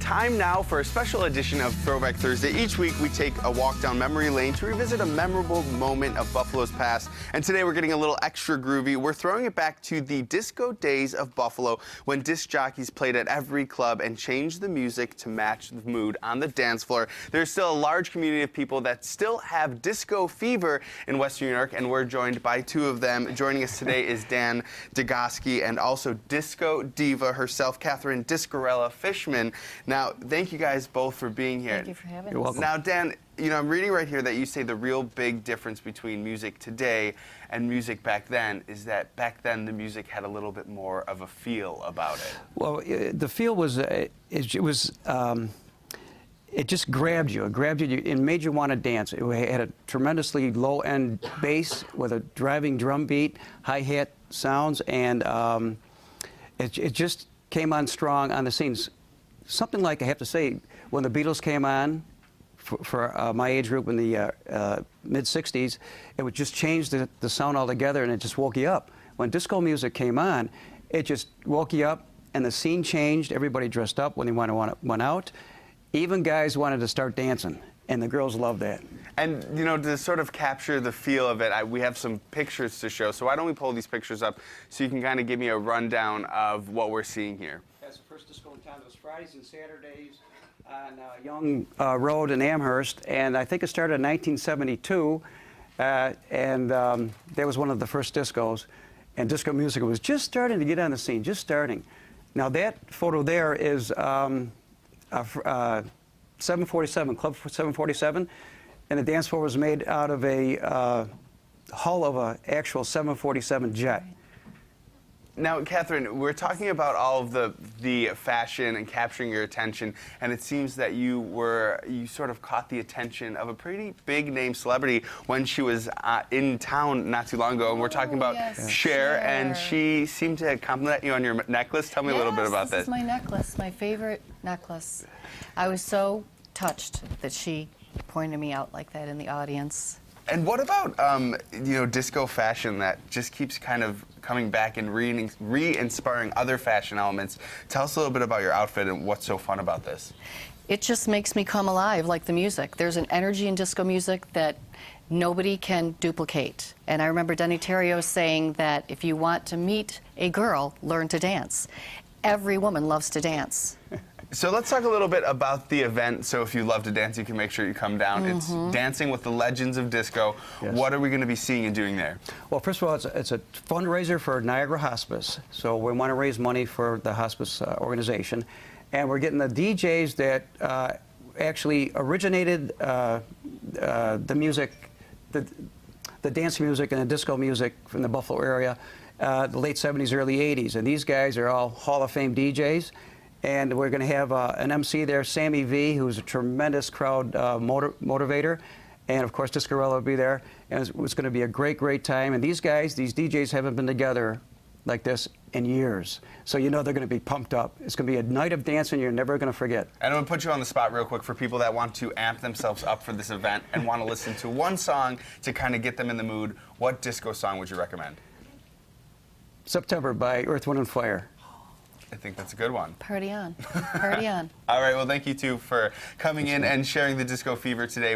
time now for a special edition of Throwback Thursday. Each week we take a walk down memory lane to revisit a memorable moment of Buffalo's past. And today we're getting a little extra groovy. We're throwing it back to the disco days of Buffalo when disc jockeys played at every club and changed the music to match the mood on the dance floor. There's still a large community of people that still have disco fever in Western New York, and we're joined by two of them. Joining us today is Dan Degoski and also disco diva herself, Catherine Discorella Fishman. Now, thank you guys both for being here. Thank you for having us. You're welcome. Now, Dan, you know, I'm reading right here that you say the real big difference between music today and music back then is that back then the music had a little bit more of a feel about it. Well, the feel was, it just grabbed you. It grabbed you and made you want to dance. It had a tremendously low-end bass with a driving drum beat, hi-hat sounds, and it just came on strong on the scenes. Something like, I have to say, when the Beatles came on, for my age group in the mid-'60s, it would just change the sound altogether, and it just woke you up. When disco music came on, it just woke you up, and the scene changed. Everybody dressed up when they went out. Even guys wanted to start dancing, and the girls loved that. And, you know, to sort of capture the feel of it, we have some pictures to show. So why don't we pull these pictures up so you can kind of give me a rundown of what we're seeing here. That's the first disco in town. It was Fridays and Saturdays on Young Road in Amherst, and I think it started in 1972, and that was one of the first discos, and disco music was just starting to get on the scene, just starting. Now that photo there is 747, Club 747, and the dance floor was made out of a hull of an actual 747 jet. Now, Catherine, we're talking about all of the fashion and capturing your attention, and it seems that you sort of caught the attention of a pretty big name celebrity when she was in town not too long ago, and we're talking about Cher, and she seemed to compliment you on your necklace. Tell me a little bit about this is my necklace, my favorite necklace. I was so touched that she pointed me out like that in the audience. And what about, you know, disco fashion that just keeps kind of coming back and re-inspiring other fashion elements? Tell us a little bit about your outfit and what's so fun about this. It just makes me come alive like the music. There's an energy in disco music that nobody can duplicate. And I remember Denny Terrio saying that if you want to meet a girl, learn to dance. Every woman loves to dance. So let's talk a little bit about the event. So if you love to dance, you can make sure you come down. It's Dancing with the Legends of Disco. Yes. What are we going to be seeing and doing there? Well, first of all, it's a fundraiser for Niagara Hospice. So we want to raise money for the hospice organization. And we're getting the DJs that actually originated the music, the dance music and the disco music from the Buffalo area, the late 70s, early 80s. And these guys are all Hall of Fame DJs. And we're going to have an MC there, Sammy V, who's a tremendous crowd motivator. And, of course, Discorella will be there. And it's going to be a great, great time. And these guys, these DJs haven't been together like this in years. So you know they're going to be pumped up. It's going to be a night of dancing you're never going to forget. And I'm going to put you on the spot real quick for people that want to amp themselves up for this event and want to listen to one song to kind of get them in the mood. What disco song would you recommend? September by Earth, Wind & Fire. I think that's a good one. Party on. Party on. All right, well, thank you two for coming in and sharing the disco fever today.